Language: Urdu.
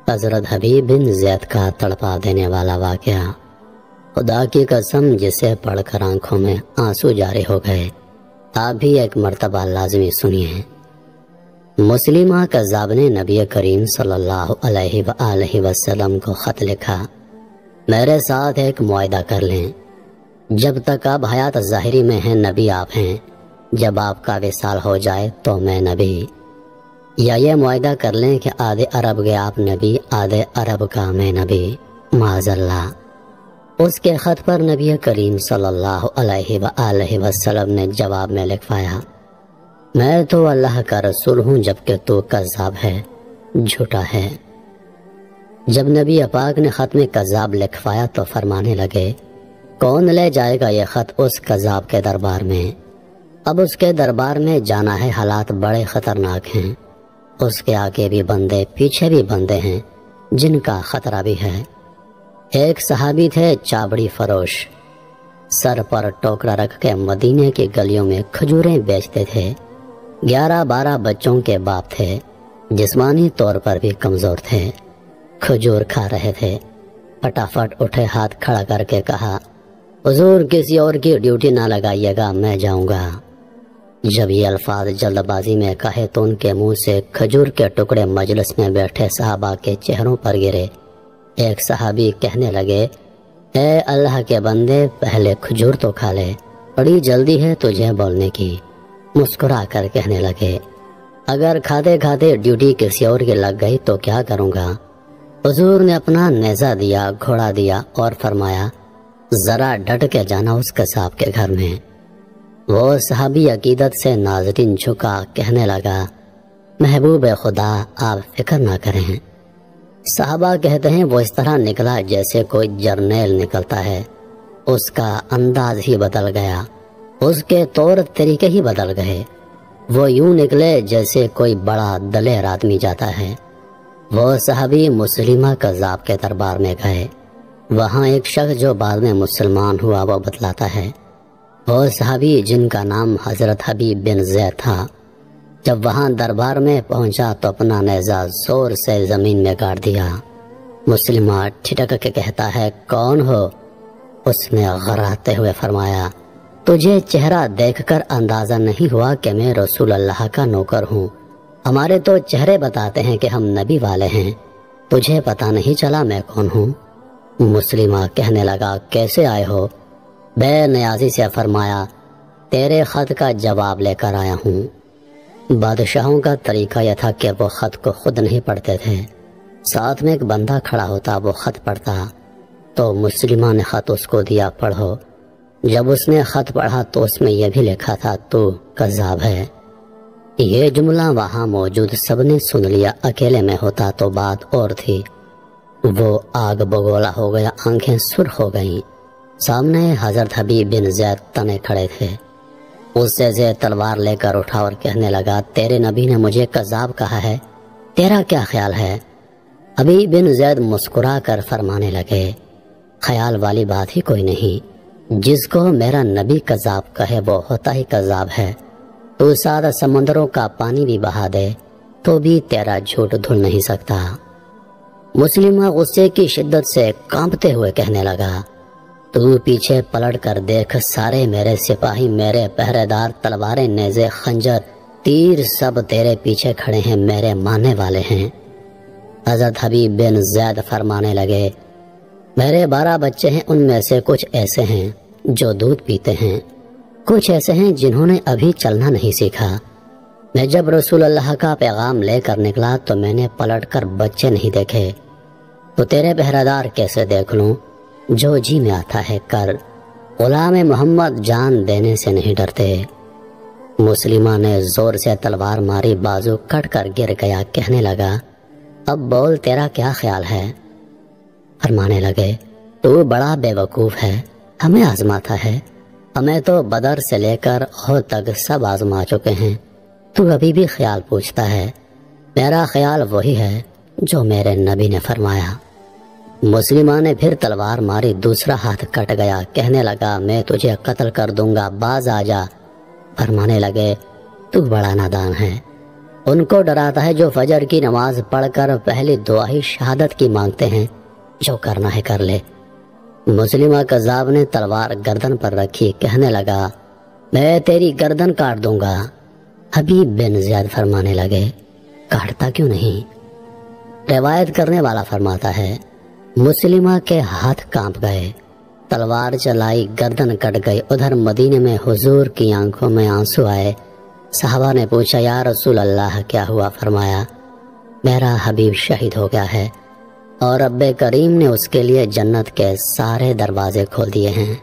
حضرت حبیب بن زید کا تڑپا دینے والا واقعہ۔ خدا کی قسم جسے پڑھ کر آنکھوں میں آنسو جاری ہو گئے، آپ بھی ایک مرتبہ لازمی سنیے۔ مسلمہ کذاب نے نبی کریم صلی اللہ علیہ وآلہ وسلم کو خط لکھا، میرے ساتھ ایک معاہدہ کر لیں، جب تک آپ حیات ظاہری میں ہیں نبی آپ ہیں، جب آپ کا وصال ہو جائے تو میں نبی، یا یہ معاہدہ کر لیں کہ آدھے عرب کے آپ نبی، آدھے عرب کا میں نبی، معاذ اللہ۔ اس کے خط پر نبی کریم صلی اللہ علیہ وآلہ وسلم نے جواب میں لکھوایا، میں تو اللہ کا رسول ہوں جبکہ تو کذاب ہے، جھوٹا ہے۔ جب نبی پاک نے خط میں کذاب لکھوایا تو فرمانے لگے، کون لے جائے گا یہ خط اس کذاب کے دربار میں؟ اب اس کے دربار میں جانا ہے، حالات بڑے خطرناک ہیں، اس کے آگے بھی بندے پیچھے بھی بندے ہیں جن کا خطرہ بھی ہے۔ ایک صحابی تھے چابڑی فروش، سر پر ٹوکرا رکھ کے مدینے کی گلیوں میں کھجوریں بیچتے تھے، 11-12 بچوں کے باپ تھے، جسمانی طور پر بھی کمزور تھے، کھجور کھا رہے تھے۔ پٹافٹ اٹھے، ہاتھ کھڑا کر کے کہا، حضور کسی اور کی ڈیوٹی نہ لگائیے گا، میں جاؤں گا۔ جب یہ الفاظ جلد بازی میں کہے تو ان کے منہ سے کھجور کے ٹکڑے مجلس میں بیٹھے صحابہ کے چہروں پر گرے۔ ایک صحابی کہنے لگے، اے اللہ کے بندے، پہلے کھجور تو کھا لے، بڑی جلدی ہے تجھے بولنے کی۔ مسکرا کر کہنے لگے، اگر کھاتے کھاتے ڈیوٹی کسی اور کی لگ گئی تو کیا کروں گا؟ حضور نے اپنا نیزہ دیا، گھوڑا دیا اور فرمایا، ذرا ڈٹ کے جانا اس قصاب کے گھر میں۔ وہ صحابی عقیدت سے ناظرین جھکا، کہنے لگا، محبوب خدا آپ فکر نہ کریں۔ صحابہ کہتے ہیں وہ اس طرح نکلا جیسے کوئی جرنیل نکلتا ہے، اس کا انداز ہی بدل گیا، اس کے طور طریقے ہی بدل گئے، وہ یوں نکلے جیسے کوئی بڑا دلیر آدمی جاتا ہے۔ وہ صحابی مسلمہ کذاب کے دربار میں گئے، وہاں ایک شخص جو بعد میں مسلمان ہوا وہ بتلاتا ہے، وہ صحابی جن کا نام حضرت حبیب بن زید تھا، جب وہاں دربار میں پہنچا تو اپنا نیزہ زور سے زمین میں گاڑ دیا۔ مسلمہ ٹھٹک کے کہتا ہے، کون ہو؟ اس نے غراتے ہوئے فرمایا، تجھے چہرہ دیکھ کر اندازہ نہیں ہوا کہ میں رسول اللہ کا نوکر ہوں؟ ہمارے تو چہرے بتاتے ہیں کہ ہم نبی والے ہیں، تجھے پتہ نہیں چلا میں کون ہوں؟ مسلمہ کہنے لگا، کیسے آئے ہو؟ بے نیازی سے فرمایا، تیرے خط کا جواب لے کر آیا ہوں۔ بادشاہوں کا طریقہ یہ تھا کہ وہ خط کو خود نہیں پڑھتے تھے، ساتھ میں ایک بندہ کھڑا ہوتا، وہ خط پڑھتا، تو مسلمہ نے خط اس کو دیا، پڑھو۔ جب اس نے خط پڑھا تو اس میں یہ بھی لکھا تھا، تو کذاب ہے۔ یہ جملہ وہاں موجود سب نے سن لیا، اکیلے میں ہوتا تو بات اور تھی۔ وہ آگ بگولا ہو گیا، آنکھیں سرخ ہو گئیں۔ سامنے حضرت حبیب بن زید تنے کھڑے تھے، اس سے تلوار لے کر اٹھا اور کہنے لگا، تیرے نبی نے مجھے کذاب کہا ہے، تیرا کیا خیال ہے؟ حبیب بن زید مسکرا کر فرمانے لگے، خیال والی بات ہی کوئی نہیں، جس کو میرا نبی کذاب کہے وہ ہوتا ہی کذاب ہے، تو سارا سمندروں کا پانی بھی بہا دے تو بھی تیرا جھوٹ دھل نہیں سکتا۔ مسلمہ غصے کی شدت سے کانپتے ہوئے کہنے لگا، تو پیچھے پلٹ کر دیکھ، سارے میرے سپاہی، میرے پہرے دار، تلواریں، نیزے، خنجر، تیر سب تیرے پیچھے کھڑے ہیں، میرے ماننے والے ہیں۔ حضرت حبیب بن زید فرمانے لگے، میرے 12 بچے ہیں، ان میں سے کچھ ایسے ہیں جو دودھ پیتے ہیں، کچھ ایسے ہیں جنہوں نے ابھی چلنا نہیں سیکھا۔ میں جب رسول اللہ کا پیغام لے کر نکلا تو میں نے پلٹ کر بچے نہیں دیکھے، تو تیرے پہرے دار کیسے دیکھ لوں؟ جو جی میں آتا ہے کر، غلام محمد جان دینے سے نہیں ڈرتے۔ مسلمہ نے زور سے تلوار ماری، بازو کٹ کر گر گیا، کہنے لگا، اب بول تیرا کیا خیال ہے؟ فرمانے لگے، تو بڑا بے وقوف ہے، ہمیں آزماتا ہے، ہمیں تو بدر سے لے کر احد تک سب آزما چکے ہیں، تو ابھی بھی خیال پوچھتا ہے؟ میرا خیال وہی ہے جو میرے نبی نے فرمایا۔ مسلمہ نے پھر تلوار ماری، دوسرا ہاتھ کٹ گیا، کہنے لگا، میں تجھے قتل کر دوں گا، باز آ جا۔ فرمانے لگے، تو بڑا نادان ہے، ان کو ڈراتا ہے جو فجر کی نماز پڑھ کر پہلی دعا ہی شہادت کی مانگتے ہیں، جو کرنا ہے کر لے۔ مسلمہ کذاب نے تلوار گردن پر رکھی، کہنے لگا میں تیری گردن کاٹ دوں گا۔ حبیب بن زیاد فرمانے لگے کاٹتا کیوں نہیں؟ روایت کرنے والا فرماتا ہے مسلمہ کے ہاتھ کانپ گئے، تلوار چلائی، گردن کٹ گئی۔ ادھر مدینے میں حضور کی آنکھوں میں آنسو آئے۔ صحابہ نے پوچھا یا رسول اللہ کیا ہوا؟ فرمایا میرا حبیب شہید ہو گیا ہے اور رب کریم نے اس کے لیے جنت کے سارے دروازے کھول دیے ہیں۔